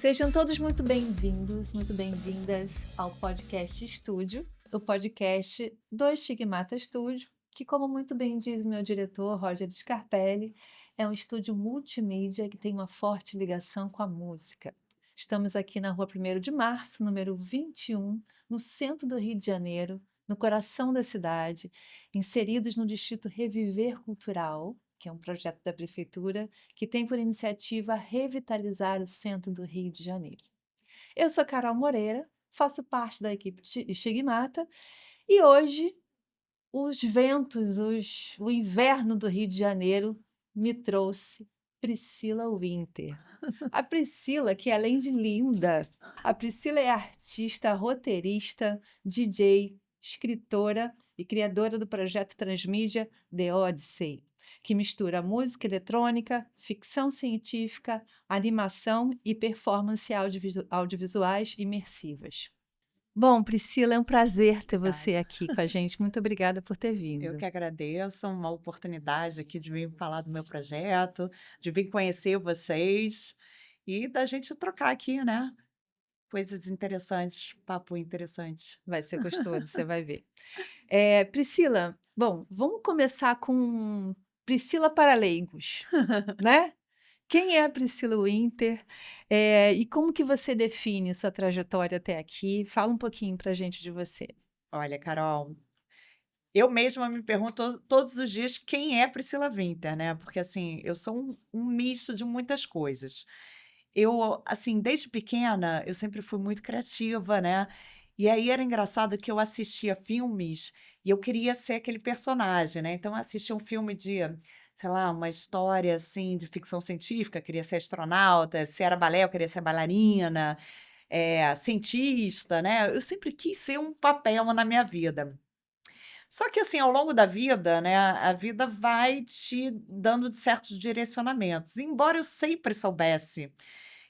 Sejam todos muito bem-vindos, muito bem-vindas ao podcast Estúdio, o podcast do Estigmata Estúdio, que, como muito bem diz meu diretor, Roger Scarpelli, é um estúdio multimídia que tem uma forte ligação com a música. Estamos aqui na Rua 1º de Março, número 21, no centro do Rio de Janeiro, no coração da cidade, inseridos no Distrito Reviver Cultural, que é um projeto da Prefeitura que tem por iniciativa revitalizar o centro do Rio de Janeiro. Eu sou Carol Moreira, faço parte da equipe Estigmata e hoje os ventos, o inverno do Rio de Janeiro me trouxe Priscila Winter. A Priscila, que além de linda, a Priscila é artista, roteirista, DJ, escritora e criadora do projeto transmídia The Odyssey, que mistura música eletrônica, ficção científica, animação e performance audiovisuais imersivas. Bom, Priscila, é um prazer ter você aqui com a gente. Muito obrigada por ter Eu vindo. que agradeço, uma oportunidade aqui de vir falar do meu projeto, de vir conhecer vocês e da gente trocar aqui, né? Coisas interessantes, papo interessante. Vai ser gostoso, você vai ver. Priscila, bom, vamos começar com Priscila para leigos, né? Quem é a Priscila Winter? E como que você define sua trajetória até aqui? Fala um pouquinho pra gente de você. Olha, Carol, eu mesma me pergunto todos os dias quem é Priscila Winter, né? Porque assim, eu sou um misto de muitas coisas. Eu, assim, desde pequena, eu sempre fui muito criativa, né? E aí era engraçado que eu assistia filmes e eu queria ser aquele personagem, né? Então eu assistia um filme de, sei lá, uma história assim de ficção científica, queria ser astronauta, se era balé, eu queria ser bailarina, cientista, né? Eu sempre quis ser um papel na minha vida. Só que assim, ao longo da vida, né, a vida vai te dando certos direcionamentos. Embora eu sempre soubesse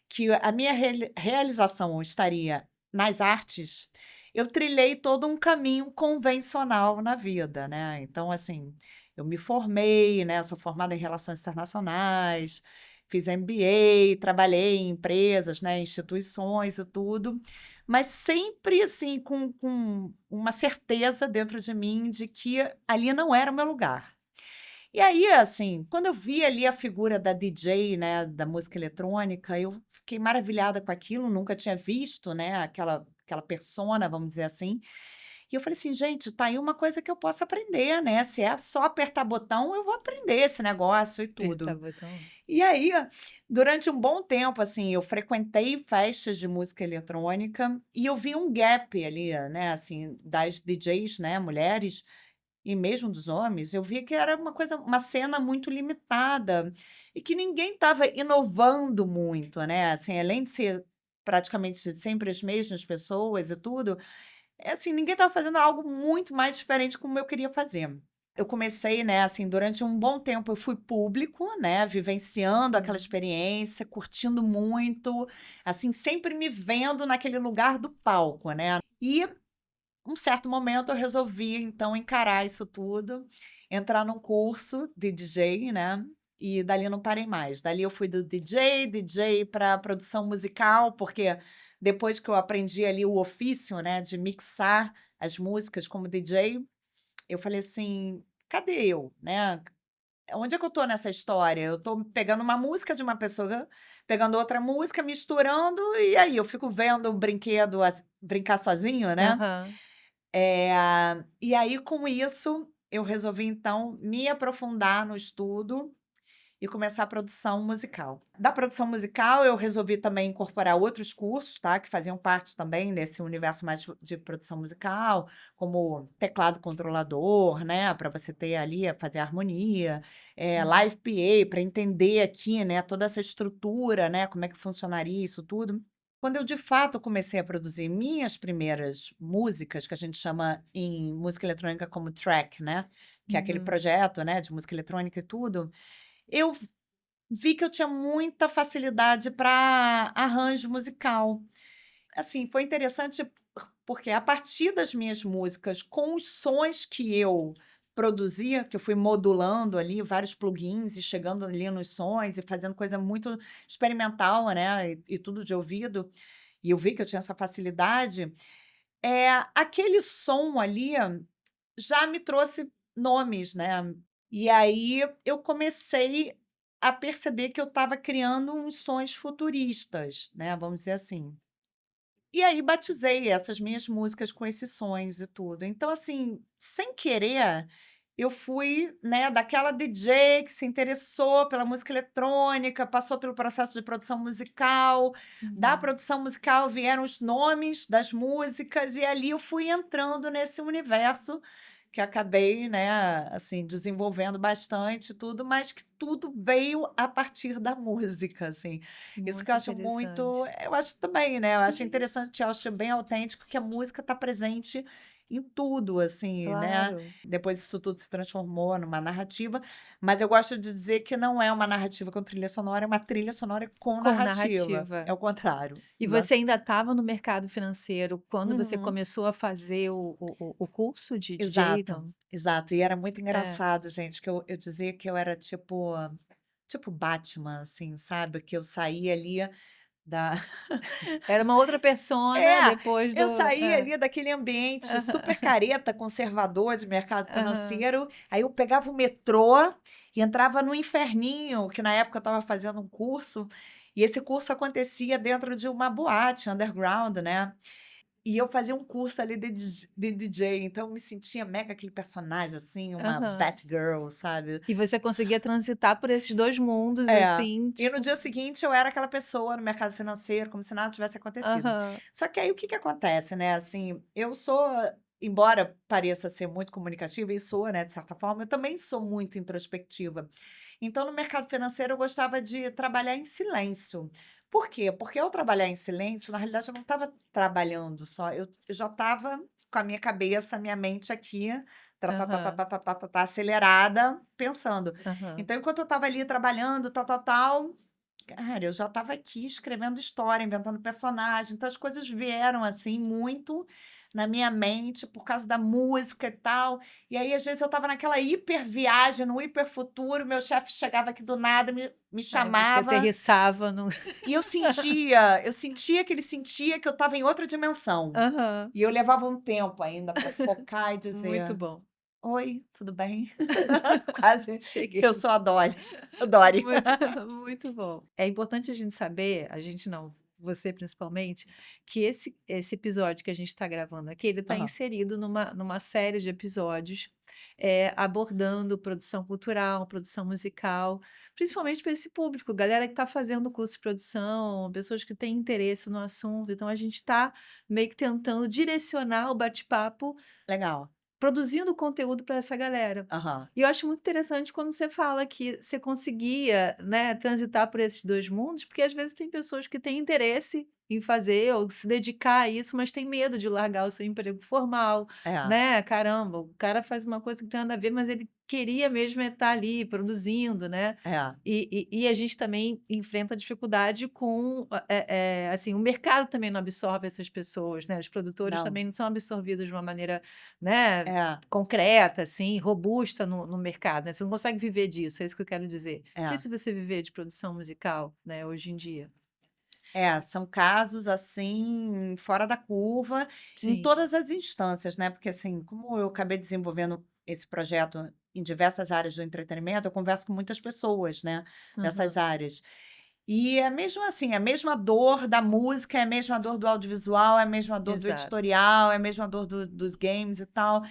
que a minha realização estaria nas artes, eu trilhei todo um caminho convencional na vida, né. Então, assim, eu me formei, né, sou formada em relações internacionais, fiz MBA, trabalhei em empresas, né, instituições e tudo, mas sempre, assim, com uma certeza dentro de mim de que ali não era o meu lugar. E aí, assim, quando eu vi ali a figura da DJ, né, da música eletrônica, eu fiquei maravilhada com aquilo, nunca tinha visto, né, aquela persona, vamos dizer assim. E eu falei assim: "Gente, tá aí uma coisa que eu posso aprender, né, se é só apertar botão, eu vou aprender esse negócio e Apertar tudo". botão. E aí, durante um bom tempo, assim, eu frequentei festas de música eletrônica e eu vi um gap ali, né, assim, das DJs, né, mulheres, e mesmo dos homens, eu via que era uma cena muito limitada e que ninguém estava inovando muito, né, assim, além de ser praticamente sempre as mesmas pessoas e tudo, assim, ninguém estava fazendo algo muito mais diferente como eu queria fazer. Eu comecei, né, assim, durante um bom tempo eu fui público, né, vivenciando aquela Uhum. experiência, curtindo muito, assim, sempre me vendo naquele lugar do palco, né. E um certo momento eu resolvi, então, encarar isso tudo, entrar num curso de DJ, né, e dali não parei mais. Dali eu fui do DJ para produção musical, porque depois que eu aprendi ali o ofício, né, de mixar as músicas como DJ, eu falei assim: "Cadê eu?", né, onde é que eu tô nessa história? Eu tô pegando uma música de uma pessoa, pegando outra música, misturando, e aí eu fico vendo o brinquedo brincar sozinho, né. Aham. Eh, e aí com isso, eu resolvi então me aprofundar no estudo e começar a produção musical. Da produção musical, eu resolvi também incorporar outros cursos, tá, que faziam parte também desse universo mais de produção musical, como teclado controlador, né, para você ter ali, fazer harmonia, Uhum. live PA, para entender aqui, né, toda essa estrutura, né, como é que funcionaria isso tudo. Quando eu de fato comecei a produzir minhas primeiras músicas, que a gente chama em música eletrônica como track, né, que é aquele Uhum. projeto, né, de música eletrônica e tudo, eu vi que eu tinha muita facilidade para arranjo musical. Assim, foi interessante porque a partir das minhas músicas, com os sons que eu produzir, que eu fui modulando ali vários plugins e chegando ali nos sons e fazendo coisa muito experimental, né, e tudo de ouvido, e eu vi que eu tinha essa facilidade, aquele som ali já me trouxe nomes, né. E aí eu comecei a perceber que eu estava criando uns sons futuristas, né, vamos dizer assim. E aí batizei essas minhas músicas com esses sons e tudo. Então, assim, sem querer, eu fui, né, daquela DJ que se interessou pela música eletrônica, passou pelo processo de produção musical, da Uhum. produção musical vieram os nomes das músicas, e ali eu fui entrando nesse universo que acabei, né, assim, desenvolvendo bastante e tudo, mas que tudo veio a partir da música, assim. Isso que eu Muito acho muito interessante. eu acho também, né, eu acho Sim, interessante, eu acho bem autêntico que a música está presente em tudo, assim, né. claro. Depois isso tudo se transformou numa narrativa, mas eu gosto de dizer que não é uma narrativa com trilha sonora, é uma trilha sonora com Com narrativa. É narrativa. o contrário. E você ainda estava no mercado financeiro quando você Uhum. começou a fazer o curso de DJ, Exato, não? exato. E era muito É. engraçado, gente, que eu dizia que eu era tipo Batman, assim, sabe, que eu saía ali da Era uma outra persona é, depois eu do saía ali daquele ambiente super Aham. careta, conservador de mercado Aham. financeiro, aí eu pegava o metrô e entrava no inferninho, que na época eu estava fazendo um curso, e esse curso acontecia dentro de uma boate underground, né. E eu fazia um curso ali de DJ, então eu me sentia mega aquele personagem, assim, uma Aham. Batgirl, sabe. E você conseguia transitar por esses 2 mundos, É. assim, E no tipo dia seguinte eu era aquela pessoa no mercado financeiro, como se nada tivesse acontecido. aham, Só que aí o que que acontece, né, assim, eu sou embora pareça ser muito comunicativa, e sou, né, de certa forma, eu também sou muito introspectiva. Então no mercado financeiro eu gostava de trabalhar em silêncio. Por quê? Porque ao trabalhar em silêncio, na realidade eu não estava trabalhando só, eu já estava com a minha cabeça, a minha mente aqui, aham, tá acelerada, pensando. aham. Então, enquanto eu estava ali trabalhando, tal, tal, tal, cara, eu já estava aqui escrevendo história, inventando personagem. Então, as coisas vieram assim muito na minha mente por causa da música e tal. E aí, às vezes, eu estava naquela hiper viagem, no hiper futuro, meu chefe chegava aqui do nada, me Aí você chamava, aterrissava no e eu sentia que ele sentia que eu estava em outra dimensão. Aham. E eu levava um tempo ainda para focar e Muito dizer: bom. "Oi, tudo bem?" Quase Cheguei. eu sou a Dory. A Dory. Muito muito bom. É importante a gente saber, a gente não, você principalmente, que esse episódio que a gente está gravando aqui, ele está Aham. inserido numa série de episódios, abordando produção cultural, produção musical, principalmente para esse público, galera que está fazendo curso de produção, pessoas que têm interesse no assunto. Então a gente está meio que tentando direcionar o bate-papo Legal. produzindo conteúdo para essa galera. Aham. E eu acho muito interessante quando você fala que você conseguia, né, transitar por esses 2 mundos, porque às vezes tem pessoas que têm interesse em fazer ou se dedicar a isso, mas tem medo de largar o seu emprego formal, É, né. Caramba, o cara faz uma coisa que não tem nada a ver, mas ele queria mesmo é estar ali produzindo, né. é. E a gente também enfrenta dificuldade com, assim, o mercado também não absorve essas pessoas, né, os produtores Não. também não são absorvidos de uma maneira, né, É, concreta, assim, robusta no mercado, né, você não consegue viver disso, é isso que eu quero dizer. é. Difícil você viver de produção musical, né, hoje em dia. É, são casos, assim, fora da curva, em Sim. todas as instâncias, né, porque, assim, como eu acabei desenvolvendo esse projeto em diversas áreas do entretenimento, eu converso com muitas pessoas, né, dessas Aham. áreas. E é mesmo assim, é a mesma dor da música, é a mesma dor do audiovisual, é a mesma dor do Exato. editorial, é a mesma dor dos games e tal.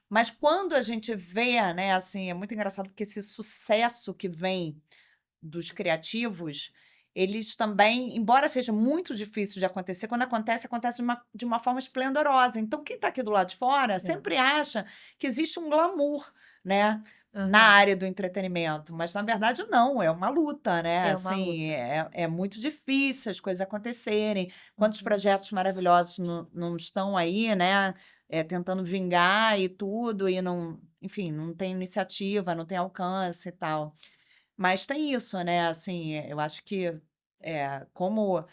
Mas quando a gente vê, né, assim, é muito engraçado porque esse sucesso que vem dos criativos, eles também, embora seja muito difícil de acontecer, quando acontece, acontece de uma forma esplendorosa. Então, quem está aqui do lado de fora É. sempre acha que existe um glamour, né, na Aham. área do entretenimento, mas na verdade não, é uma luta, né? É uma Assim, luta. é muito difícil as coisas acontecerem. Quantos Uhum. projetos maravilhosos não estão aí, né? Tentando vingar e tudo, e não, enfim, não tem iniciativa, não tem alcance e tal. Mas tem isso, né, assim, eu acho que, como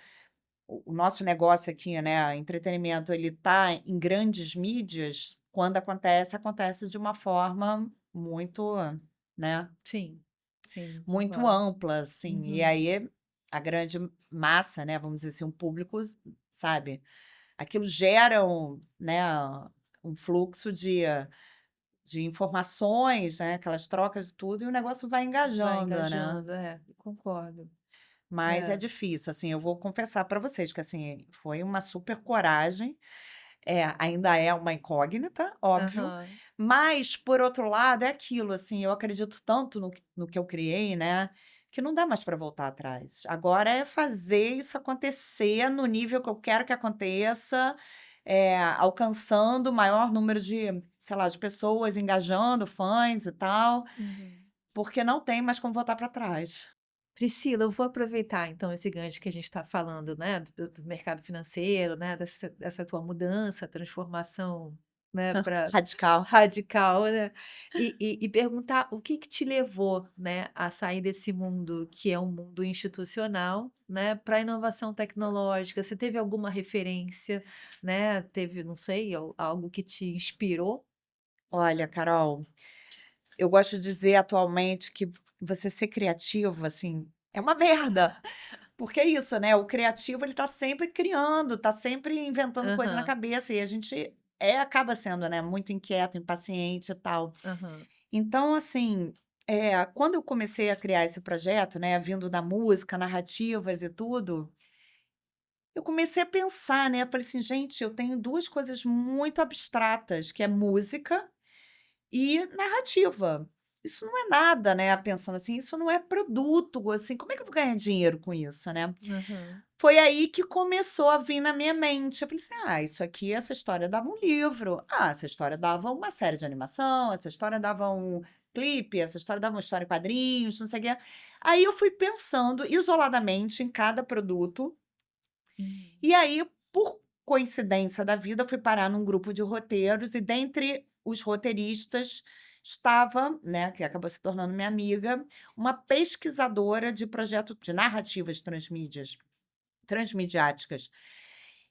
o nosso negócio aqui, né, entretenimento, ele tá em grandes mídias, quando acontece, acontece de uma forma muito, né, Sim, sim, muito concordo. ampla, assim. E Uhum. aí a grande massa, né, vamos dizer assim, um público, sabe, aquilo gera um fluxo de informações, né, aquelas trocas de tudo, e o negócio vai Vai engajando, né. engajando, concordo. Mas é É. difícil, assim, eu vou confessar para vocês que, assim, foi uma super coragem, ainda é uma incógnita, óbvio, Aham. mas, por outro lado, é aquilo, assim, eu acredito tanto no que eu criei, né, que não dá mais para voltar atrás. Agora é fazer isso acontecer no nível que eu quero que aconteça, alcançando o maior número de, sei lá, de pessoas, engajando, fãs e tal, Uhum. porque não tem mais como voltar para trás. Priscila, eu vou aproveitar então esse gancho que a gente está falando, né, do mercado financeiro, né, dessa tua mudança, transformação, né, para Radical. radical, né, e perguntar o que que te levou, né, a sair desse mundo que é um mundo institucional, né, para a inovação tecnológica. Você teve alguma referência, né, teve, não sei, algo que te inspirou? Olha, Carol, eu gosto de dizer atualmente que você ser criativo, assim, é uma merda. Porque é isso, né? O criativo, ele tá sempre criando, tá sempre inventando coisa na Aham, cabeça. E a gente acaba sendo, né, muito inquieto, impaciente e tal. aham. Então, assim, quando eu comecei a criar esse projeto, né, vindo da música, narrativas e tudo, eu comecei a pensar, né? Eu falei assim, gente, eu tenho duas coisas muito abstratas, que é música e narrativa. Isso não é nada, né, pensando assim, isso não é produto, assim, como é que eu vou ganhar dinheiro com isso, né? Aham. Foi aí que começou a vir na minha mente. Eu falei assim: "Ah, isso aqui, essa história dava um livro. Ah, essa história dava uma série de animação, essa história dava um clipe, essa história dava uma história em quadrinhos, não sei o quê". Aí eu fui pensando isoladamente em cada produto, Uhum. e aí, por coincidência da vida, eu fui parar num grupo de roteiros e dentre os roteiristas estava, né, que acabou se tornando minha amiga, uma pesquisadora de projeto de narrativas transmediáticas.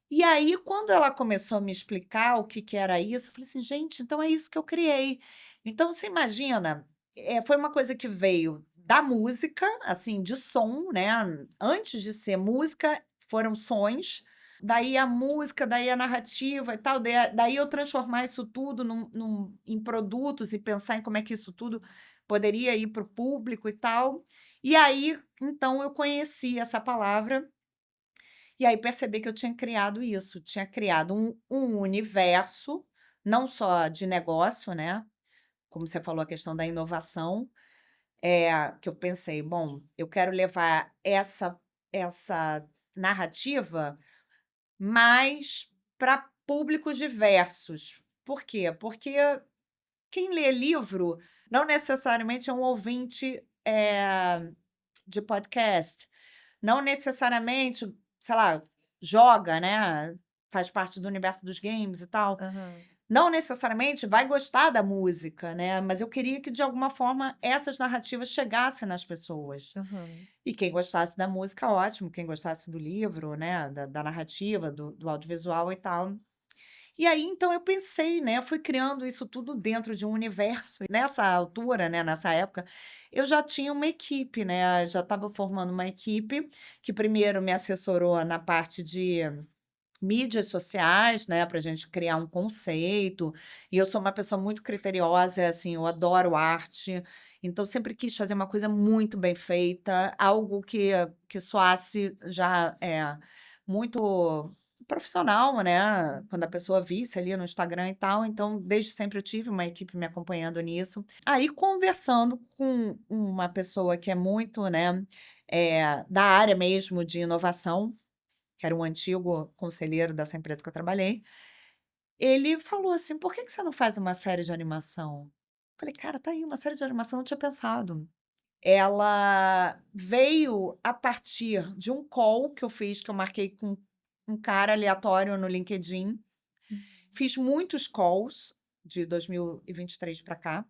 E aí, quando ela começou a me explicar o que que era isso, eu falei assim: "Gente, então é isso que eu criei". Então você imagina, foi uma coisa que veio da música, assim, de som, né, antes de ser música, foram sons, daí a música, daí a narrativa e tal, daí eu transformar isso tudo em produtos e pensar em como é que isso tudo poderia ir para o público e tal. E aí, então eu conheci essa palavra e aí percebi que eu tinha criado isso, tinha criado um universo, não só de negócio, né, como você falou, a questão da inovação, que eu pensei: "Bom, eu quero levar essa narrativa mais para públicos diversos". Por quê? Porque quem lê livro não necessariamente é um ouvinte, de podcast. Não necessariamente, sei lá, joga, né, faz parte do universo dos games e tal. Aham, Não necessariamente vai gostar da música, né, mas eu queria que de alguma forma essas narrativas chegassem nas pessoas. aham. E quem gostasse da música, ótimo, quem gostasse do livro, né, da narrativa, do audiovisual e tal. E aí, então, eu pensei, né, fui criando isso tudo dentro de um universo. E nessa altura, né, nessa época, eu já tinha uma equipe, né, já estava formando uma equipe que primeiro me assessorou na parte de mídias sociais, né, para a gente criar um conceito. E eu sou uma pessoa muito criteriosa, assim, eu adoro arte, então sempre quis fazer uma coisa muito bem feita, algo que soasse já muito profissional, né, quando a pessoa visse ali no Instagram e tal. Então, desde sempre eu tive uma equipe me acompanhando nisso. Aí, conversando com uma pessoa que é muito, né, da área mesmo de inovação, que era um antigo conselheiro dessa empresa que eu trabalhei, ele falou assim: "Por que que você não faz uma série de animação?". Falei: "Cara, tá aí, uma série de animação, não tinha pensado". Ela veio a partir de um call que eu fiz, que eu marquei com um cara aleatório no LinkedIn. Uhum. Fiz muitos calls de 2023 para cá,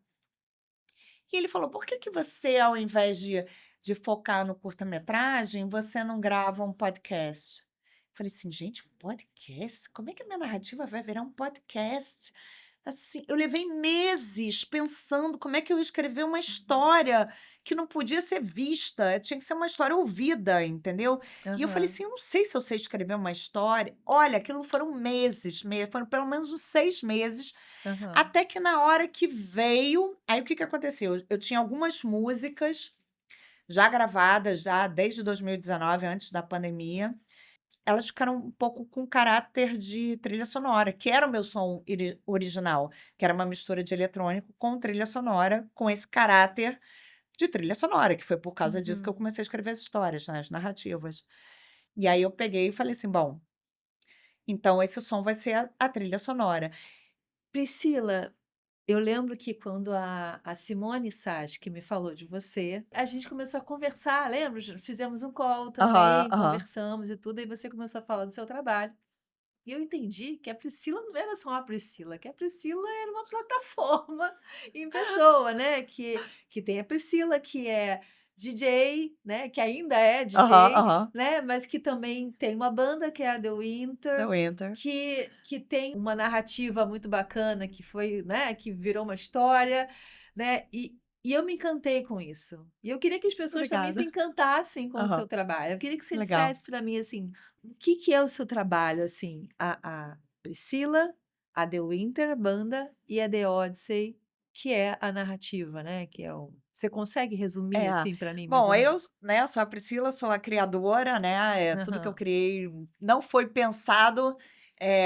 e ele falou: "Por que que você, ao invés de focar no curta-metragem, você não grava um podcast?". Falei assim: "Gente, podcast? Como é que a minha narrativa vai virar um podcast?". Assim, eu levei meses pensando como é que eu ia escrever uma história que não podia ser vista, tinha que ser uma história ouvida, entendeu? E eu falei Aham, assim: "Eu não sei se eu sei escrever uma história". Olha, aquilo foram meses, foram pelo menos uns 6 meses, aham. até que na hora que veio, aí o que que aconteceu? Eu tinha algumas músicas já gravadas, já desde 2019, antes da pandemia. Elas ficaram um pouco com caráter de trilha sonora, que era o meu som original, que era uma mistura de eletrônico com trilha sonora, com esse caráter de trilha sonora, que foi por causa disso que eu Uhum. comecei a escrever as histórias, né, as narrativas. E aí eu peguei e falei assim: "Bom, então esse som vai ser a trilha sonora". Priscila, eu lembro que quando a Simone Sasch me falou de você, a gente começou a conversar, lembra? Fizemos um call Aham, também, aham. conversamos e tudo, e você começou a falar do seu trabalho. E eu entendi que a Priscila não era só uma Priscila, que a Priscila era uma plataforma em pessoa, né, que tem a Priscila que é DJ, né, que ainda é Aham, DJ, aham. né, mas que também tem uma banda que é a The The Winter, Winter. que tem uma narrativa muito bacana, que foi, né, que virou uma história, né, e eu me encantei com isso. E eu queria que as pessoas também se Obrigada. encantassem com o seu Aham, trabalho. Eu queria que você legal. dissesse para mim, assim, o que que é o seu trabalho, assim? A Priscila, a The Winter Banda e a The Odyssey, que é a narrativa, né, que é o você consegue resumir, É. assim, para mim, mais Bom, ou eu, menos? né, sou a Priscila, sou a criadora, né, tudo que eu Aham, criei não foi pensado,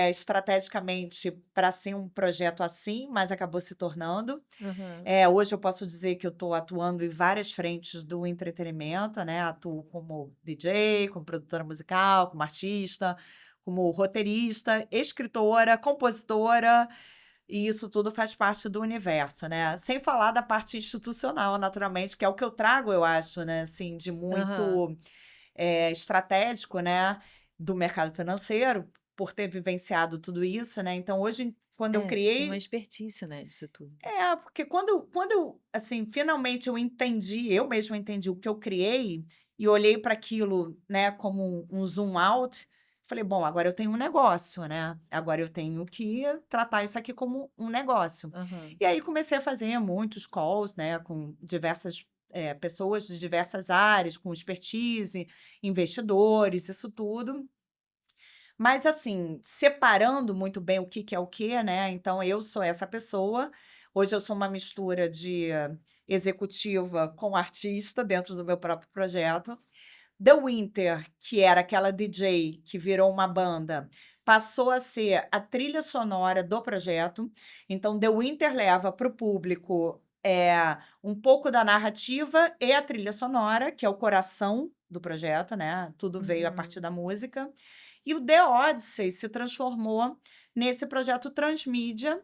estrategicamente para ser um projeto assim, mas acabou se tornando. aham, Hoje eu posso dizer que eu estou atuando em várias frentes do entretenimento, né, atuo como DJ, como produtora musical, como artista, como roteirista, escritora, compositora, e isso tudo faz parte do universo, né. Sem falar da parte institucional, naturalmente, que é o que eu trago, eu acho, né, assim, de aham. muito, estratégico, né, do mercado financeiro, por ter vivenciado tudo isso, né. Então hoje, quando eu É, você tem uma criei expertise, né, disso tudo. porque quando eu, assim, finalmente eu entendi, eu mesma entendi o que eu criei, e olhei para aquilo, né, como um zoom out, falei: "Bom, agora eu tenho um negócio, né, agora eu tenho que tratar isso aqui como um negócio". Aham. E aí comecei a fazer muitos calls, né, com diversas, pessoas de diversas áreas, com expertise, investidores, isso tudo. Mas assim, separando muito bem o que que é o que, né, então eu sou essa pessoa. Hoje eu sou uma mistura de executiva com artista dentro do meu próprio projeto. The Winter, que era aquela DJ que virou uma banda, passou a ser a trilha sonora do projeto. Então The Winter leva para o público, um pouco da narrativa e a trilha sonora, que é o coração do projeto, né, tudo veio a partir Uhum. da música. E o The Odyssey se transformou nesse projeto transmídia,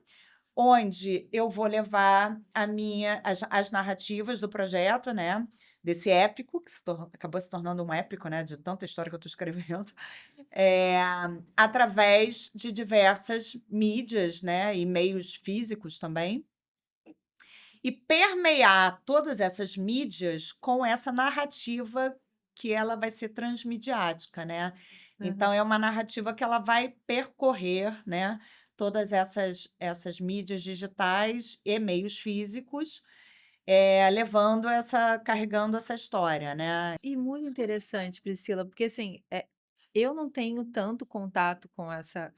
onde eu vou levar as narrativas do projeto, né, desse épico, que acabou se tornando um épico, né, de tanta história que eu estou escrevendo, eh, através de diversas mídias, né, e meios físicos também, e permear todas essas mídias com essa narrativa que ela vai ser transmediática, né. Então é Aham. uma narrativa que ela vai percorrer, né, todas essas mídias digitais e meios físicos, levando essa carregando essa história, né. E muito interessante, Priscila, porque assim, eu não tenho tanto contato com essa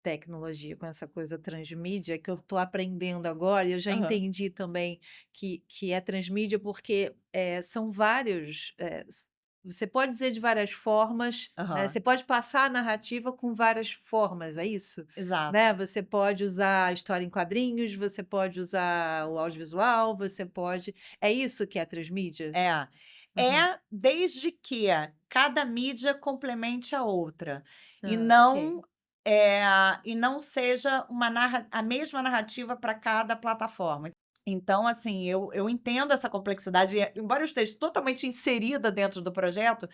tecnologia, com essa coisa transmídia que eu estou aprendendo agora, e eu já Aham, entendi também que é transmídia, porque são vários. Você pode dizer de várias formas, né? aham, Você pode passar a narrativa com várias formas, é isso? exato. Né? Você pode usar a história em quadrinhos, você pode usar o audiovisual, você pode. É isso que é transmídia? É. Uhum. Desde que cada mídia complemente a outra, e Ah, ok. não, eh, e não seja a mesma narrativa para cada plataforma. Então, assim, eu entendo essa complexidade, e embora eu esteja totalmente inserida dentro do projeto,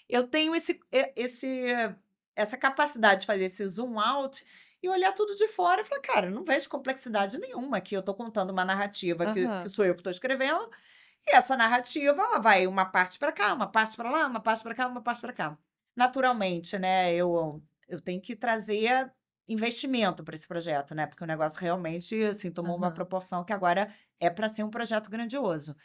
eu tenho essa capacidade de fazer esse zoom out e olhar tudo de fora e falar: "Cara, eu não vejo complexidade nenhuma aqui, eu estou contando uma narrativa que Aham. sou eu que estou escrevendo, e essa narrativa, ela vai uma parte para cá, uma parte para lá, uma parte para cá, uma parte para cá. Naturalmente, né, eu tenho que trazer investimento para esse projeto, né? Porque o negócio realmente, assim, tomou uma Aham. proporção que agora é para ser um projeto grandioso.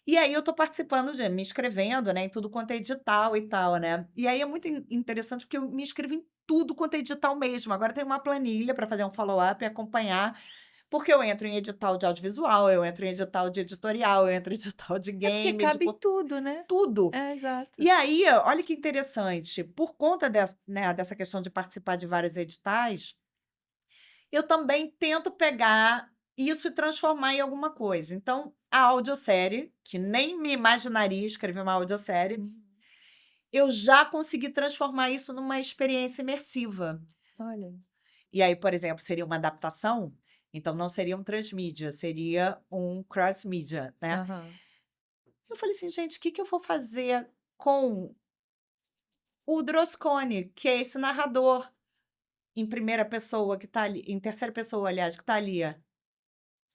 E aí eu tô participando me inscrevendo, né, em tudo quanto é edital e tal, né. E aí é muito interessante porque eu me inscrevo em tudo quanto é edital mesmo. Agora tem uma planilha para fazer um follow-up e acompanhar, porque eu entro em edital de audiovisual, eu entro em edital de editorial, eu entro em edital de É porque game, de cabe em tudo, né. tudo. É, exato. E aí, olha que interessante, por conta dessa questão de participar de vários editais, eu também tento pegar isso e transformar em alguma coisa. Então, a audiosérie, que nem me imaginaria escrever uma audiosérie, Uhum. eu já consegui transformar isso numa experiência imersiva. Olha. E aí, por exemplo, seria uma adaptação, então não seria um transmídia, seria um cross-mídia, né. Aham. Eu falei assim: "Gente, o que que eu vou fazer com o Droscone?", que é esse narrador em primeira pessoa que tá ali, em terceira pessoa, aliás, que tá ali.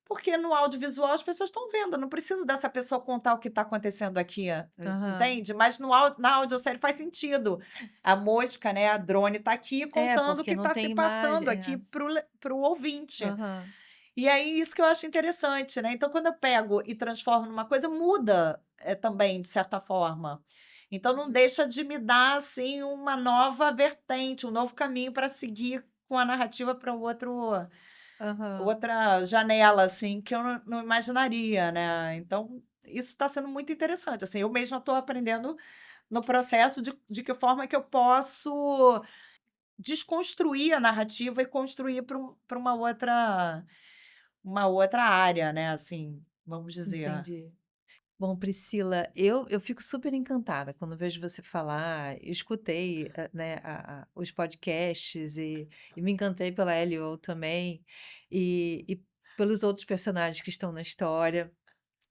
Porque no audiovisual as pessoas estão vendo, não precisa dessa pessoa contar o que está acontecendo aqui, Aham. entende? Mas no na audiosérie faz sentido. A mosca, né, a drone está aqui É, contando o porque que não está se tem imagem. passando aqui É. para o ouvinte. Aham. E aí isso que eu acho interessante, né. Então quando eu pego e transformo numa coisa, muda, também de certa forma. Então não deixa de me dar, assim, uma nova vertente, um novo caminho para seguir com a narrativa para Aham. outra janela, assim, que eu não imaginaria, né. Então, isso está sendo muito interessante, assim, eu mesma estou aprendendo no processo de que forma que eu posso desconstruir a narrativa e construir para uma outra área, né, assim, vamos dizer. Entendi. Bom, Priscila, eu fico super encantada quando vejo você falar. Eu escutei, né, os podcasts e me encantei pela Elio também, e pelos outros personagens que estão na história.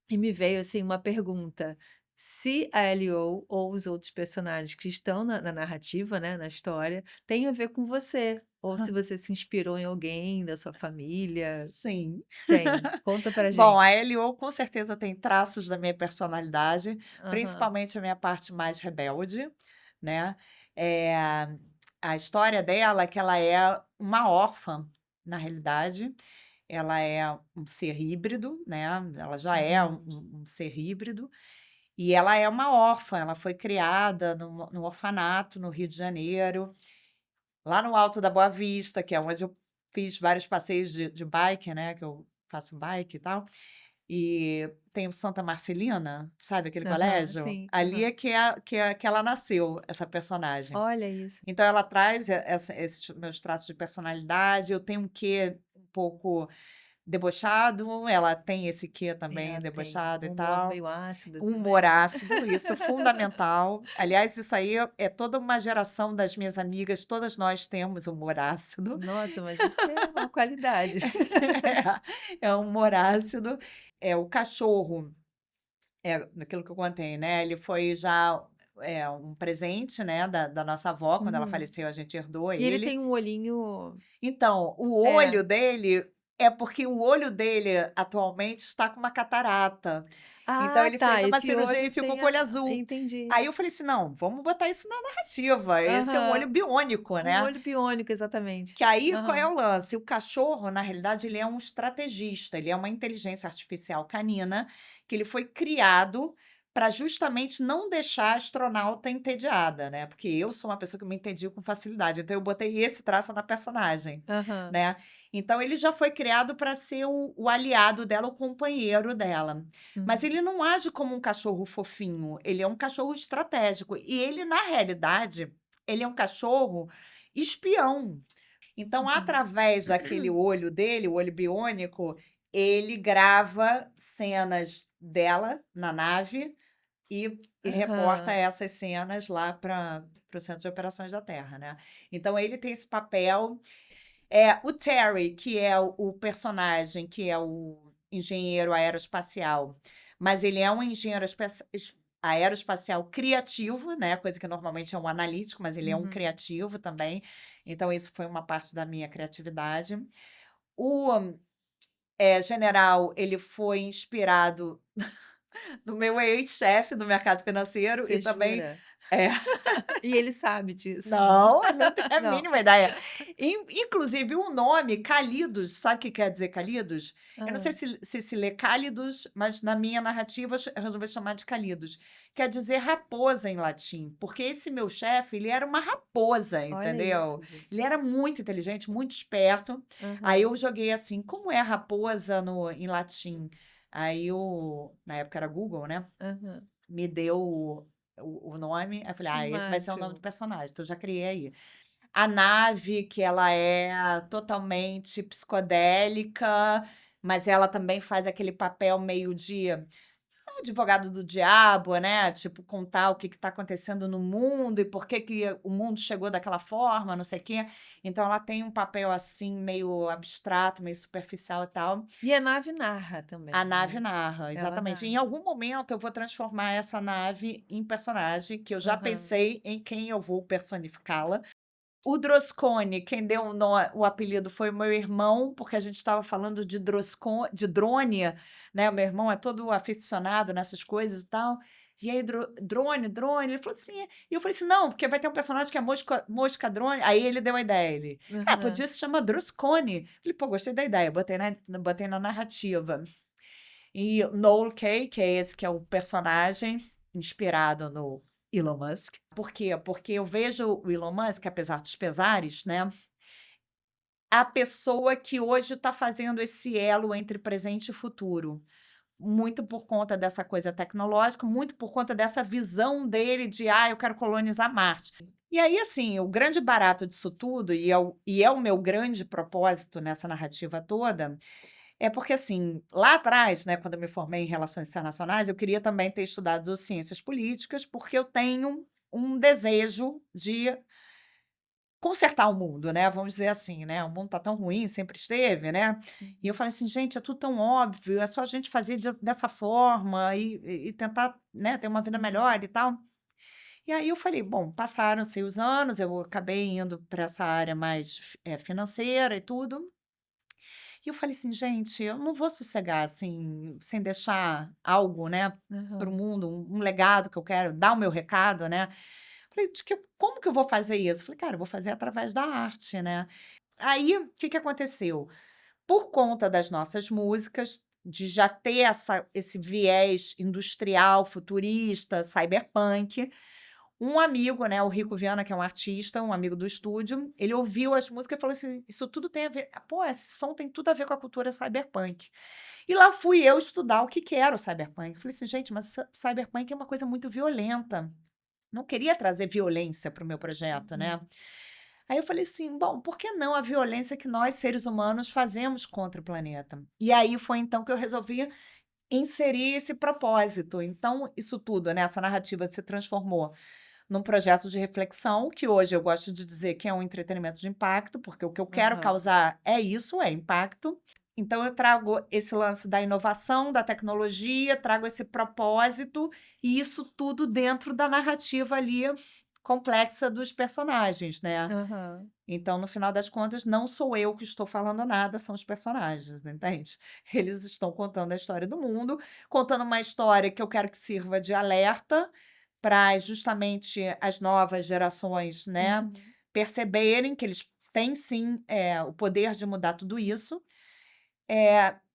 E me veio, assim, uma pergunta: se a Elio ou os outros personagens que estão na narrativa, né, na história, tem a ver com você, ou se você se inspirou em alguém da sua família. Sim. Tem. Conta pra Bom, a gente. Elio com certeza tem traços da minha personalidade, Aham. principalmente a minha parte mais rebelde, né. Eh, a história dela é que ela é uma órfã, na realidade. Ela é um ser híbrido, né, ela já é Uhum. um ser híbrido, e ela é uma órfã, ela foi criada no orfanato no Rio de Janeiro, lá no alto da Boa Vista, que é onde eu fiz vários passeios de bike, né, que eu faço bike e tal. E tem o Santa Marcelina, sabe aquele Aham, colégio? sim. Ali Aham. é que ela nasceu, essa personagem. Olha isso. Então ela traz esses meus traços de personalidade, eu tenho um quê um pouco debochado, ela tem esse quê também É, tem debochado e um humor tal. meio ácido Um humor também. ácido, isso é fundamental. Aliás, isso aí é toda uma geração das minhas amigas, todas nós temos humor ácido. Nossa, mas isso é uma qualidade. É um humor ácido. É o cachorro, daquilo que eu contei, né, ele foi já, um presente, né, da nossa avó, quando ela Uhum. faleceu, a gente herdou E ele ele. tem um olhinho. Então, o É. olho dele é porque o olho dele atualmente está com uma catarata. Então Ah, ele tá, fez uma esse cirurgia e olho ficou tem com o olho a azul. entendi. Aí eu falei assim: "Não, vamos botar isso na narrativa, esse é um olho Aham. biônico, Um né". olho biônico, exatamente. Que aí qual é Aham. o lance? O cachorro, na realidade, ele é um estrategista, ele é uma inteligência artificial canina, que ele foi criado para justamente não deixar a astronauta entediada, né, porque eu sou uma pessoa que me entedio com facilidade, então eu botei esse traço na personagem, Aham. né. Então ele já foi criado para ser o aliado dela, o companheiro dela. Mas Uhum. ele não age como um cachorro fofinho, ele é um cachorro estratégico e ele, na realidade, ele é um cachorro espião. Então, Uhum. através daquele olho dele, o olho biônico, ele grava cenas dela na nave e reporta Aham. essas cenas lá para o Centro de Operações da Terra, né. Então ele tem esse papel. O Terry, que é o personagem, que é o engenheiro aeroespacial, mas ele é um engenheiro aeroespacial criativo, né, coisa que normalmente é um analítico, mas ele é um Uhum. criativo também, então isso foi uma parte da minha criatividade. O, general, ele foi inspirado no meu ex-chefe do mercado financeiro e Você também jura? É. E ele sabe disso, né? Não, eu não tenho a Não. mínima ideia. Inclusive o nome Cálidos, sabe o que quer dizer Cálidos? Eu não sei Hã. se lê Cálidos, mas na minha narrativa eu resolvi chamar de Cálidos. Quer dizer raposa em latim, porque esse meu chefe, ele era uma raposa, Olha entendeu? isso, gente. Ele era muito inteligente, muito esperto. Aí Aham, eu joguei assim, como é raposa no em latim? Aí na época era Google, né? aham. Me deu o nome, aí eu falei: Que "Ah, esse vai ser o nome do máximo. personagem", então eu já criei aí. A nave, que ela é totalmente psicodélica, mas ela também faz aquele papel meio de advogado do diabo, né, tipo, contar o que está acontecendo no mundo e por que que o mundo chegou daquela forma, não sei o quê. Então ela tem um papel, assim, meio abstrato, meio superficial e tal. E a nave narra A também, nave né? narra, Ela exatamente. Em narra. algum momento eu vou transformar essa nave em personagem, que eu já Aham. pensei em quem eu vou personificá-la. O Droscone, quem deu o apelido foi o meu irmão, porque a gente estava falando de drone, né, o meu irmão é todo aficionado nessas coisas e tal. E aí drone, ele falou assim e eu falei assim: "Não, porque vai ter um personagem que é mosca drone", aí ele deu a ideia, ele: "É, Aham. podia se chamar Droscone". Falei: "Pô, gostei da ideia", botei na narrativa. E Noel Kay, que é esse que é o personagem inspirado no Elon Musk. Por quê? Porque eu vejo o Elon Musk, apesar dos pesares, né, a pessoa que hoje está fazendo esse elo entre presente e futuro. Muito por conta dessa coisa tecnológica, muito por conta dessa visão dele de: "Ah, eu quero colonizar Marte". E aí, assim, o grande barato disso tudo, e é o meu grande propósito nessa narrativa toda, é porque, assim, lá atrás, né, quando eu me formei em relações internacionais, eu queria também ter estudado ciências políticas, porque eu tenho um desejo de consertar o mundo, né, vamos dizer assim, né, o mundo tá tão ruim, sempre esteve, né. E eu Uhum. falei assim: "Gente, é tudo tão óbvio, é só a gente fazer dessa forma e tentar, né, ter uma vida Uhum. melhor e tal". E aí eu falei: "Bom, passaram-se os anos, eu acabei indo para essa área mais financeira e tudo". E eu falei assim: "Gente, eu não vou sossegar, assim, sem deixar algo, né, para o Aham. mundo, um legado que eu quero dar o meu recado, né". Falei: Como que eu vou fazer isso?". Falei: "Cara, eu vou fazer através da arte, né". Aí, o que que aconteceu? Por conta das nossas músicas, de já ter esse viés industrial, futurista, cyberpunk, um amigo, né, o Rico Viana, que é um artista, um amigo do estúdio, ele ouviu as músicas e falou assim: "Isso tudo tem a ver, pô, esse som tem tudo a ver com a cultura cyberpunk". E lá fui eu estudar o que que era o cyberpunk. Falei assim: "Gente, mas cyberpunk é uma coisa muito violenta". Não queria trazer violência para o meu projeto, né. Uhum. Aí eu falei assim: "Bom, por que não a violência que nós, seres humanos, fazemos contra o planeta?". E aí foi então que eu resolvi inserir esse propósito. Então, isso tudo, né, essa narrativa se transformou num projeto de reflexão, que hoje eu gosto de dizer que é um entretenimento de impacto, porque o que eu quero Aham. causar é isso, é impacto. Então eu trago esse lance da inovação, da tecnologia, trago esse propósito, e isso tudo dentro da narrativa ali complexa dos personagens, né. Aham. Então, no final das contas, não sou eu que estou falando nada, são os personagens, entende? Eles estão contando a história do mundo, contando uma história que eu quero que sirva de alerta para justamente as novas gerações, né, Uhum. perceberem que eles têm sim, o poder de mudar tudo isso,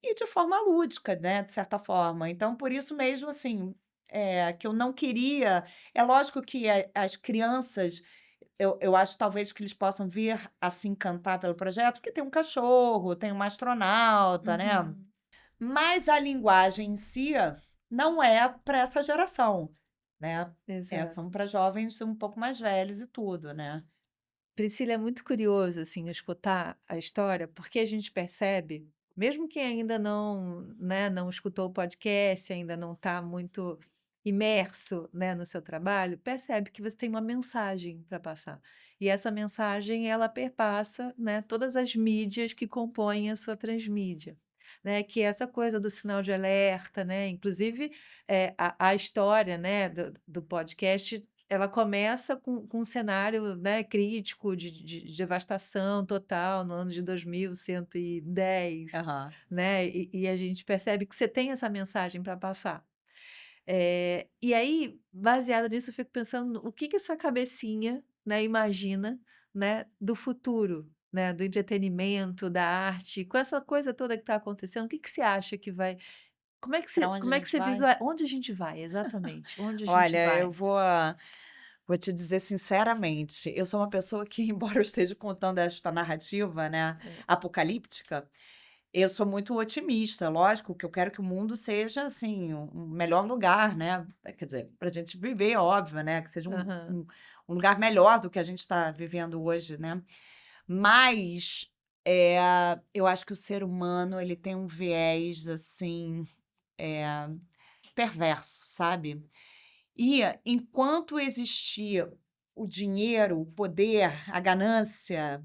e de forma lúdica, né, de certa forma. Então, por isso mesmo, assim, que eu não queria, é lógico que as crianças, eu acho talvez que eles possam vir a se encantar pelo projeto, porque tem um cachorro, tem uma astronauta, né, Uhum. mas a linguagem em si não é para essa geração, né, Exato. são para jovens um pouco mais velhos e tudo, né. Priscila, é muito curioso, assim, escutar a história, porque a gente percebe, mesmo quem ainda não, né, não escutou o podcast, ainda não está muito imerso, né, no seu trabalho, percebe que você tem uma mensagem para passar. E essa mensagem, ela perpassa, né, todas as mídias que compõem a sua transmídia. Né, que é essa coisa do sinal de alerta, né? Inclusive, a história, né, do podcast, ela começa com um cenário, né, crítico de devastação total no ano de 2110, Aham. né, e a gente percebe que você tem essa mensagem para passar. E aí, baseado nisso, eu fico pensando o que que a sua cabecinha, né, imagina, né, do futuro, né, do entretenimento, da arte, com essa coisa toda que está acontecendo, o que que você acha que vai Para onde a como é que gente você vai? visualiza onde a gente vai, exatamente, onde a gente Olha, eu vai? vou te dizer sinceramente, eu sou uma pessoa que, embora eu esteja contando esta narrativa, né, É. apocalíptica, eu sou muito otimista. Lógico que eu quero que o mundo seja, assim, um melhor lugar, né, quer dizer, para a gente viver, óbvio, né, que seja Aham. um lugar melhor do que a gente está vivendo hoje, né. Mas, eu acho que o ser humano, ele tem um viés, assim, eh, perverso, sabe. E enquanto existir o dinheiro, o poder, a ganância,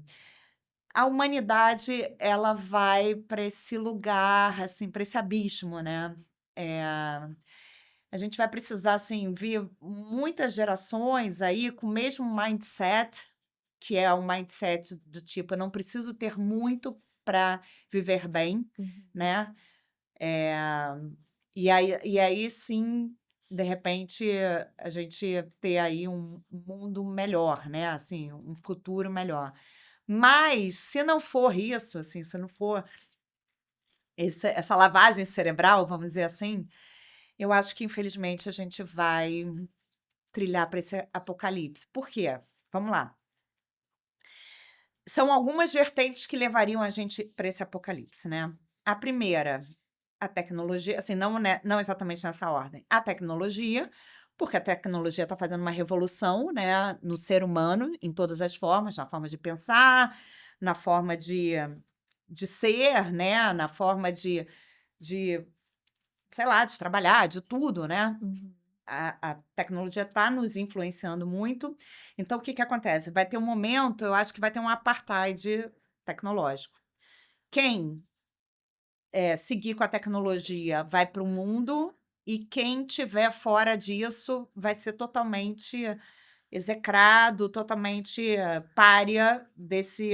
a humanidade ela vai para esse lugar, assim, para esse abismo, né. Eh, a gente vai precisar, assim, vir muitas gerações aí com o mesmo mindset, que é um mindset do tipo: "Eu não preciso ter muito para viver bem", Uhum. né. Eh e aí sim, de repente, a gente ter aí um mundo melhor, né, assim, um futuro melhor. Mas se não for isso, assim, se não for essa lavagem cerebral, vamos dizer assim, eu acho que infelizmente a gente vai trilhar para esse apocalipse. Por quê? Vamos lá. São algumas vertentes que levariam a gente para esse apocalipse, né. A primeira, a tecnologia, assim, não, né, não exatamente nessa ordem. A tecnologia, porque a tecnologia está fazendo uma revolução, né, no ser humano, em todas as formas, na forma de pensar, na forma de ser, né, na forma de, sei lá, de trabalhar, de tudo, né. Uhum. A tecnologia está nos influenciando muito. Então o que que acontece? Vai ter um momento, eu acho que vai ter um apartheid tecnológico. Quem seguir com a tecnologia vai para o mundo, e quem tiver fora disso vai ser totalmente execrado, totalmente pária desse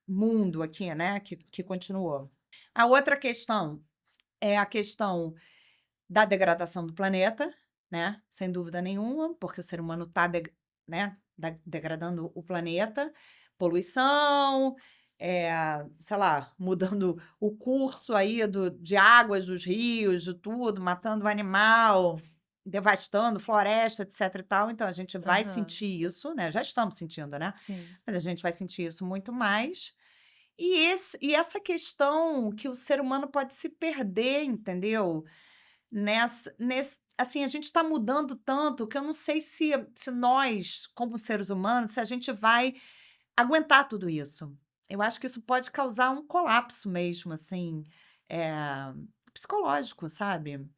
mundo aqui, né, que continuou. A outra questão é a questão da degradação do planeta, né, sem dúvida nenhuma, porque o ser humano está, né, degradando o planeta, poluição, sei lá, mudando o curso aí de águas dos rios, de tudo, matando o animal, devastando floresta, etc e tal. Então a gente vai Aham. sentir isso, né, já estamos sentindo, né, Sim. mas a gente vai sentir isso muito mais. E essa questão que o ser humano pode se perder, entendeu? Assim, a gente está mudando tanto que eu não sei se nós, como seres humanos, se a gente vai aguentar tudo isso. Eu acho que isso pode causar um colapso mesmo, assim, psicológico, sabe.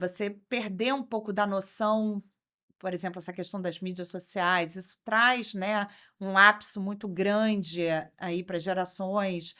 Você perder um pouco da noção, por exemplo, essa questão das mídias sociais, isso traz, né, um lapso muito grande aí para gerações.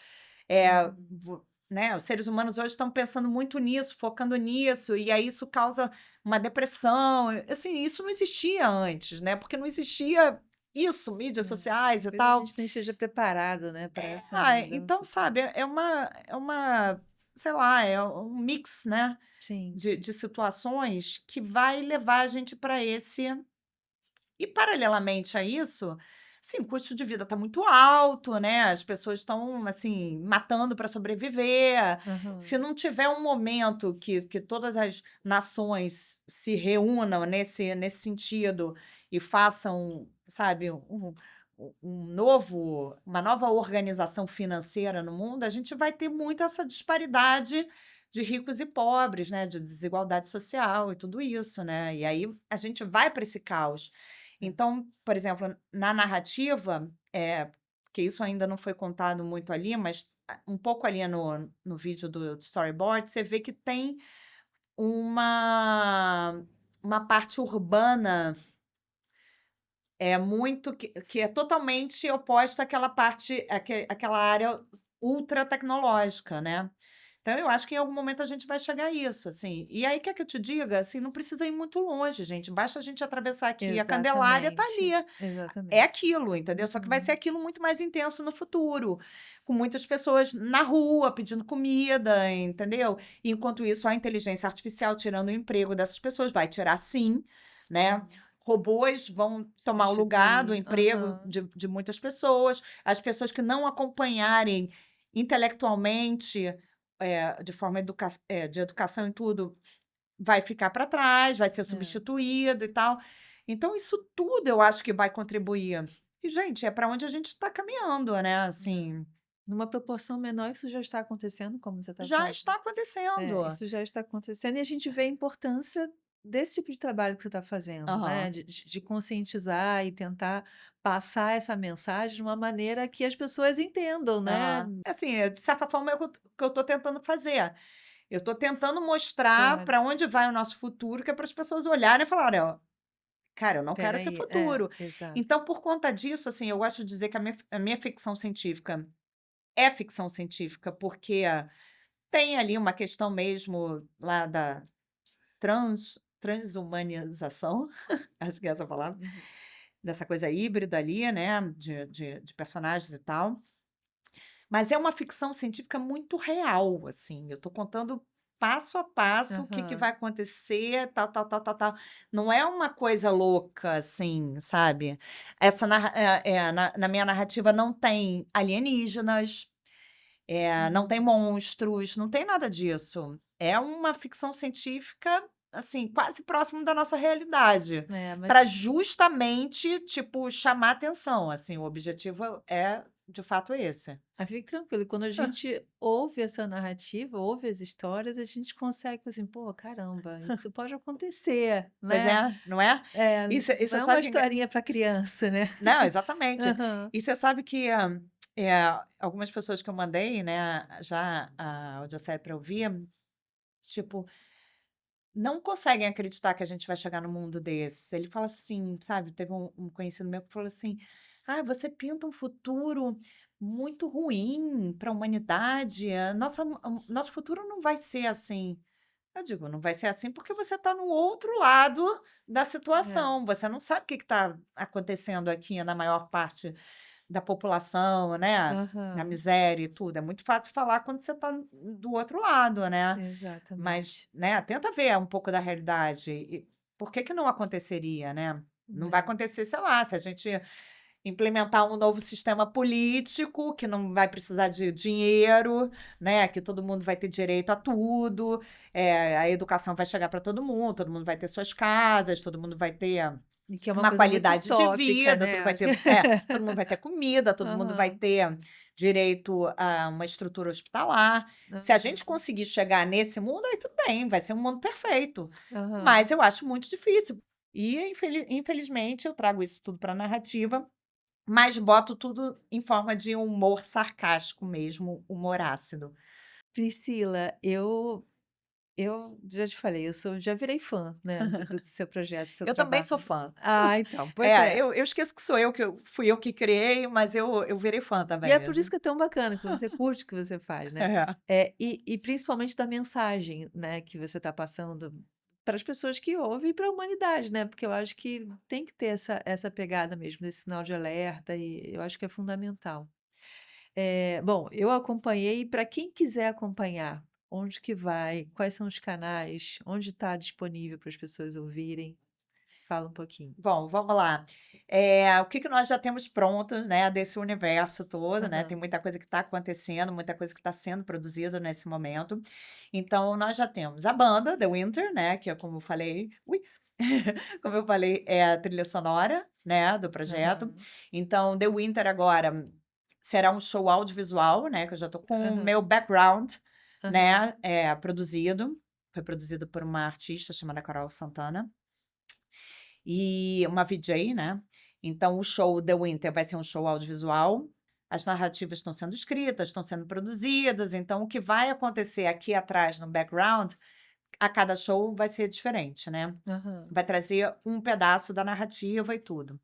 Uhum. Né, os seres humanos hoje estão pensando muito nisso, focando nisso, e aí isso causa uma depressão. Assim, isso não existia antes, né, porque não existia isso, mídias sociais e Talvez a tal. gente nem esteja preparado, né, para essa Então, mudança toda. sabe, é uma, sei lá, é um mix, né, Sim. de situações que vai levar a gente para esse. E paralelamente a isso, assim, o custo de vida está muito alto, né, as pessoas estão, assim, matando para sobreviver. Se Aham. não tiver um momento que todas as nações se reúnam nesse sentido e façam, sabe, uma nova organização financeira no mundo, a gente vai ter muito essa disparidade de ricos e pobres, né, de desigualdade social e tudo isso, né, e aí a gente vai para esse caos. É. Então, por exemplo, na narrativa, que isso ainda não foi contado muito ali, mas um pouco ali no vídeo do storyboard, você vê que tem uma uma parte urbana, muito que é totalmente oposta àquela parte, aquela área ultra tecnológica, né. Então, eu acho que em algum momento a gente vai chegar a isso, assim. E aí, quer que eu te diga? Assim, não precisa ir muito longe, gente. Basta a gente atravessar aqui, a Candelária tá ali. Exatamente, É exatamente. aquilo, entendeu? Só que vai ser Uhum. aquilo muito mais intenso no futuro, com muitas pessoas na rua pedindo comida, entendeu? E enquanto isso, a inteligência artificial tirando o emprego dessas pessoas, vai tirar sim, né? Sim, Robôs vão tomar o lugar do substituir. emprego Aham. de muitas pessoas, as pessoas que não acompanharem intelectualmente, de forma de educação e tudo, vai ficar para trás, vai ser É. substituído e tal. Então, isso tudo eu acho que vai contribuir. E, gente, é para onde a gente está caminhando, né? É. Assim, Numa proporção menor, isso já está acontecendo, como você está já falando. está acontecendo. Isso já está acontecendo e a gente vê a importância desse tipo de trabalho que você está fazendo, né, Aham. de conscientizar e tentar passar essa mensagem de uma maneira que as pessoas entendam, né. Aham. Assim, de certa forma, é o que eu estou tentando fazer. Eu estou tentando mostrar Claro. para onde vai o nosso futuro, que é para as pessoas olharem e falarem: "Ó, cara, eu não quero Espera esse aí. É, futuro". exato. Então, por conta disso, assim, eu gosto de dizer que a minha ficção científica é ficção científica, porque tem ali uma questão mesmo lá da transhumanização, acho que é essa a palavra, Uhum. dessa coisa híbrida ali, né, de personagens e tal. Mas é uma ficção científica muito real, assim, eu estou contando passo a passo o que que Aham. vai acontecer, tal, tal, tal, tal, tal. Não é uma coisa louca, assim, sabe. Na minha narrativa não tem alienígenas, não tem Uhum. monstros, não tem nada disso. É uma ficção científica, assim, quase próximo da nossa realidade, É, mas para justamente, tipo, chamar atenção, assim, o objetivo é, de fato, esse. mas fique tranquilo, quando a gente ouve essa narrativa, ouve as histórias, a gente consegue assim: "Pô, caramba, isso pode acontecer", Pois né. é, não é? É, E não você é uma sabe que historinha para criança, né. não, exatamente. Aham. E você sabe que, algumas pessoas que eu mandei, né, já a audiosérie para ouvir, tipo, não conseguem acreditar que a gente vai chegar num mundo desse. Ele fala assim, sabe, teve um conhecido meu que falou assim: "Ah, você pinta um futuro muito ruim para a humanidade, nosso futuro não vai ser assim". Eu digo: "Não vai ser assim porque você está no outro lado da É. situação, você não sabe o que está acontecendo aqui na maior parte da população, né, na Aham. miséria e tudo. É muito fácil falar quando você está do outro lado, né". Mas, Exatamente. né, tenta ver um pouco da realidade e por que que não aconteceria, né? Não vai É. acontecer, sei lá, se a gente implementar um novo sistema político que não vai precisar de dinheiro, né, que todo mundo vai ter direito a tudo, a educação vai chegar para todo mundo vai ter suas casas, todo mundo vai ter E que é uma uma coisa muito qualidade de utópica, vida, né, tudo vai acho. ter todo mundo vai ter comida, todo mundo vai Aham, ter direito a uma estrutura hospitalar. Se a gente aham, conseguir chegar nesse mundo, aí tudo bem, vai ser um mundo perfeito. aham. Mas eu acho muito difícil. E infelizmente eu trago isso tudo para a narrativa, mas boto tudo em forma de humor sarcástico mesmo, humor ácido. Priscila, eu já te falei, já virei fã, né, do seu projeto, do seu Eu também trabalho. sou fã. Ah, então, pois é. Eu esqueço que sou eu, fui eu que criei, mas eu virei fã E é também. por isso que é tão bacana, que você curte o que você faz, né. É. E principalmente da mensagem, né, que você está passando para as pessoas que ouvem e para a humanidade, né, porque eu acho que tem que ter essa pegada mesmo, desse sinal de alerta e eu acho que é fundamental. Bom, eu acompanhei, para quem quiser acompanhar, onde que vai, quais são os canais, onde está disponível para as pessoas ouvirem? Fala um pouquinho. Bom, vamos lá. O que que nós já temos prontos, né, desse universo todo, né, tem Aham, muita coisa que está acontecendo, muita coisa que está sendo produzida nesse momento. Então, nós já temos a banda, The Winter, né, que é como eu falei, como eu falei, é a trilha sonora, né, do projeto. aham, Então, The Winter agora será um show audiovisual, né, que eu já estou com o aham, meu background, aham, né, foi produzido por uma artista chamada Carol Santana. E uma VJ, né. Então o show The Winter vai ser um show audiovisual, as narrativas estão sendo escritas, estão sendo produzidas, então o que vai acontecer aqui atrás no background, a cada show vai ser diferente, né. aham, Vai trazer um pedaço da narrativa e tudo.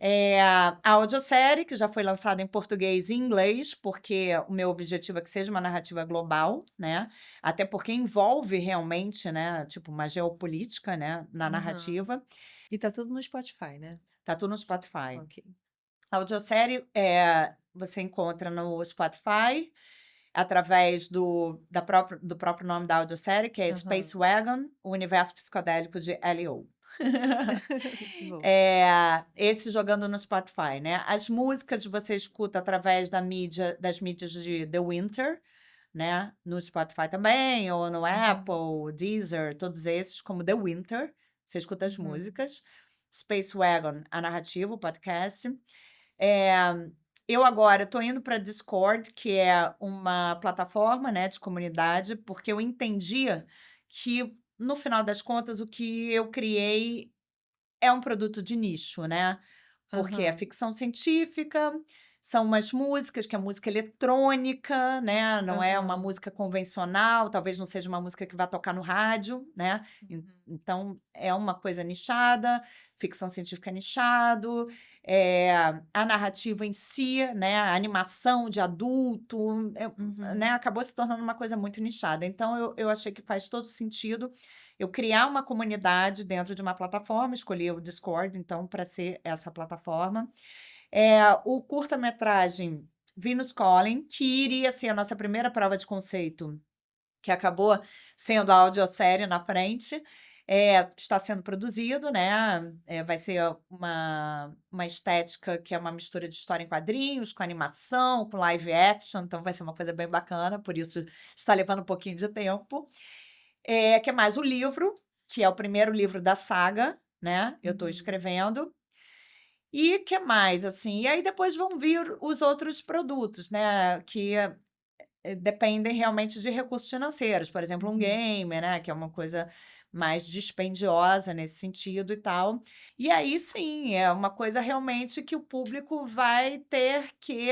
A audiosérie, que já foi lançada em português e inglês, porque o meu objetivo é que seja uma narrativa global, né, até porque envolve realmente, né, tipo, uma geopolítica, né, na Aham. narrativa. E tá tudo no Spotify, né? Tá tudo no Spotify. Ok. A audiosérie, você encontra no Spotify, através do próprio nome da audiosérie, que é Aham. Space Wagon, o universo psicodélico de L.O. Muito bom. Esse jogando no Spotify, né. As músicas você escuta através das mídias de The Winter, né, no Spotify também, ou no Uhum. Apple, Deezer, todos esses, como The Winter, você escuta as Uhum. músicas. Space Wagon, a narrativa, o podcast. Eh, eu agora estou indo para Discord, que é uma plataforma, né, de comunidade, porque eu entendia que, no final das contas, o que eu criei é um produto de nicho, né, porque é Aham. ficção científica, são umas músicas que é música eletrônica, né, não é uma Aham. música convencional, talvez não seja uma música que vai tocar no rádio, né, Uhum. então é uma coisa nichada, ficção científica é nichado, a narrativa em si, né, a animação de adulto, né, Uhum. acabou se tornando uma coisa muito nichada, então eu achei que faz todo sentido eu criar uma comunidade dentro de uma plataforma, escolhi o Discord, então, para ser essa plataforma. O curta-metragem Venus Calling, que iria ser a nossa primeira prova de conceito, que acabou sendo a audiosérie na frente, está sendo produzido, né? Vai ser uma estética que é uma mistura de história em quadrinhos, com animação, com live action, então vai ser uma coisa bem bacana, por isso está levando um pouquinho de tempo. Que é mais o livro, que é o primeiro livro da saga, né, eu estou Uhum. escrevendo. E que mais, assim, e aí depois vão vir os outros produtos, né, que, dependem realmente de recursos financeiros, por exemplo, um Uhum. game, né, que é uma coisa mais dispendiosa nesse sentido e tal. E aí sim, é uma coisa realmente que o público vai ter que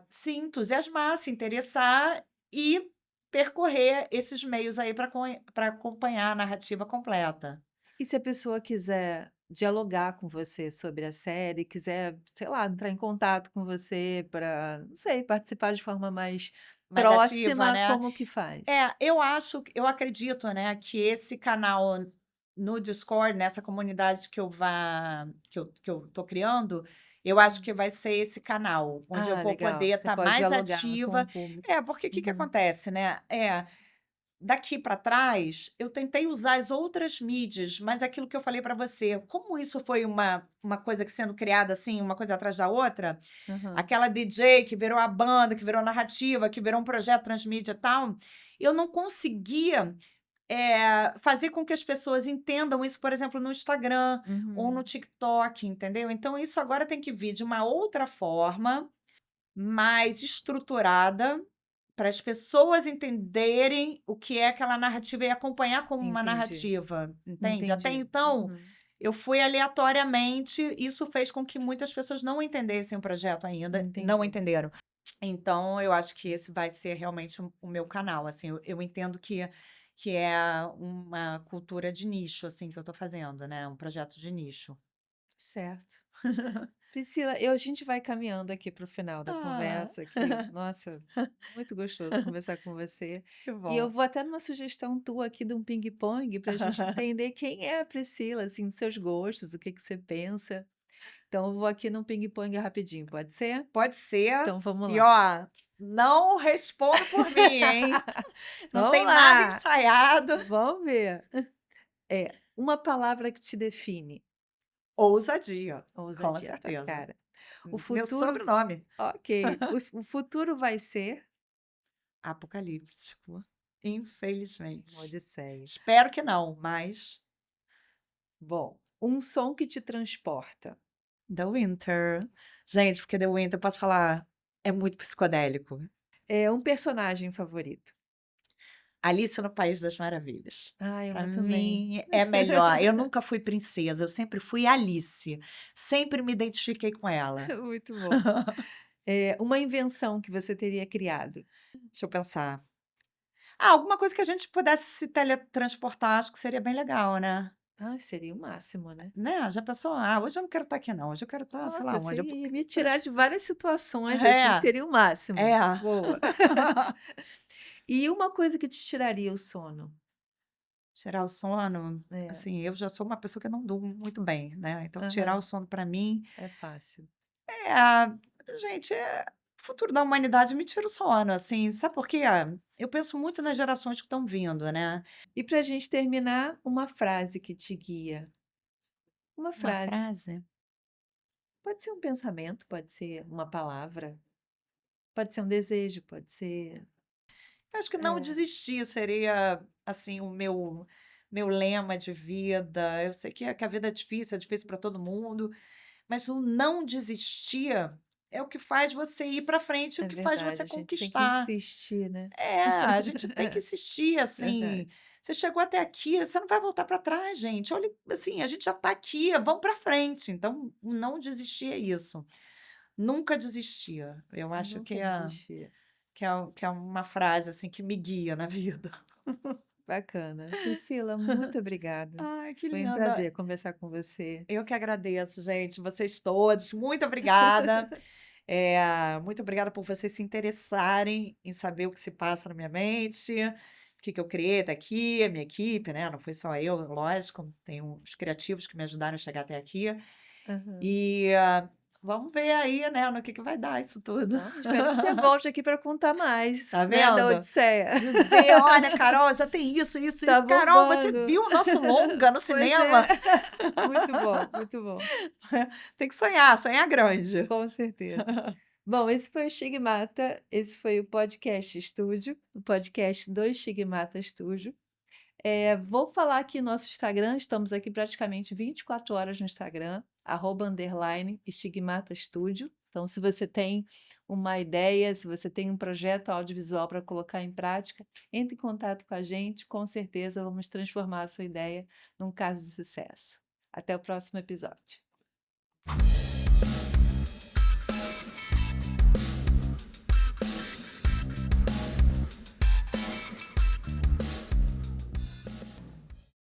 se entusiasmar, se interessar e percorrer esses meios aí para acompanhar a narrativa completa. E se a pessoa quiser dialogar com você sobre a série, quiser, sei lá, entrar em contato com você para, não sei, participar de forma mais Mais ativa, próxima, né. como que faz? Eu acredito, né, que esse canal no Discord, nessa comunidade que eu tô criando, eu acho Hum. que vai ser esse canal, onde eu Ah, vou legal. poder Você estar pode mais dialogar com o ativa. público. Porque o que que Uhum. acontece, né, daqui para trás, eu tentei usar as outras mídias, mas aquilo que eu falei para você, como isso foi uma coisa que sendo criada, assim, uma coisa atrás da outra, Aham. aquela DJ que virou a banda, que virou narrativa, que virou um projeto transmídia, e tal, eu não conseguia, fazer com que as pessoas entendam isso, por exemplo, no Instagram ou no Uhum. TikTok, entendeu? Então isso agora tem que vir de uma outra forma, mais estruturada, para as pessoas entenderem o que é aquela narrativa e acompanhar como uma Entendi, narrativa, entende? Até entendi. então, Uhum. eu fui aleatoriamente, isso fez com que muitas pessoas não entendessem o projeto ainda, não Entendi. entenderam. Então eu acho que esse vai ser realmente o meu canal, assim, eu entendo que é uma cultura de nicho, assim, que eu estou fazendo, né, um projeto de nicho. Certo. Priscila, a gente vai caminhando aqui para o final da Ah. conversa, que, nossa, muito gostoso conversar com você. Que E eu bom. vou até numa sugestão tua aqui de um ping-pong para a gente entender quem é a Priscila, assim, dos seus gostos, o que que você pensa. Então, eu vou aqui num ping-pong rapidinho, pode ser? Pode ser. Então, vamos E lá. ó, não respondo por mim, hein. Não Vamos tem nada lá, ensaiado. vamos ver. Uma palavra que te define. Ousadia, com Ousadia, tua certeza. cara. O Meu futuro, sobrenome. ok. O futuro vai ser Apocalíptico, uma infelizmente. odisseia. Espero que não, mas Bom, um som que te transporta. The Winter. Gente, porque The Winter, posso falar, é muito psicodélico. É um personagem favorito. Alice no País das Maravilhas. Ai, o Para meu também. mim é melhor. Eu nunca fui princesa, eu sempre fui Alice. Sempre me identifiquei com ela. Muito bom. Uma invenção que você teria criado. Deixa eu pensar. Alguma coisa que a gente pudesse se teletransportar, acho que seria bem legal, né. Ah, seria o máximo, né? Né? Já pensou? Ah, hoje eu não quero estar aqui, não. Hoje eu quero estar, sei lá Nossa, você onde. ia me tirar de várias situações, assim, É, seria o máximo. é. Boa. E uma coisa que te tiraria o sono? Tirar o sono, É, assim, eu já sou uma pessoa que não durmo muito bem, né? Então, tirar o aham, sono para mim é fácil. gente, o futuro da humanidade me tira o sono, assim, sabe por quê? Eu penso muito nas gerações que estão vindo, né? E para a gente terminar, uma frase que te guia. Uma Uma frase. frase. Pode ser um pensamento, pode ser uma palavra, pode ser um desejo, pode ser. Eu acho que não É, desistir seria, assim, o meu lema de vida. Eu sei que a vida é difícil para todo mundo, mas o não desistir é o que faz você ir para frente, o é que faz verdade, você a gente tem que conquistar. insistir, né? A gente tem que insistir, assim. Verdade. Você chegou até aqui, você não vai voltar para trás, gente. Olha, assim, a gente já está aqui, vamos para frente. Então, não desistir é isso. Nunca desistir. Eu acho Nunca desistir. que é uma frase, assim, que me guia na vida. Bacana. Priscila, muito obrigada. Ai, que Foi um linda. prazer conversar com você. Eu que agradeço, gente, vocês todos. Muito obrigada. Muito obrigada por vocês se interessarem em saber o que se passa na minha mente, o que eu criei até aqui, a minha equipe, né? Não foi só eu, lógico, tem os criativos que me ajudaram a chegar até aqui. Aham. E vamos ver aí, né, no que vai dar isso tudo. Não, espero que você volte aqui para contar mais, Tá né, da vendo? Odisseia. Dizer, olha, Carol, já tem isso, isso, Tá isso. Carol, você bombando. viu o nosso longa no Pois é. cinema? Muito bom, muito bom. Tem que sonhar, sonhar grande. Com certeza. Bom, esse foi o Estigmata, esse foi o podcast Estúdio, o podcast do Estigmata Estúdio. Vou falar aqui nosso Instagram, estamos aqui praticamente 24 horas no Instagram, @_ Estúdio. Então, se você tem uma ideia, se você tem um projeto audiovisual para colocar em prática, entre em contato com a gente, com certeza vamos transformar a sua ideia num caso de sucesso. Até o próximo episódio.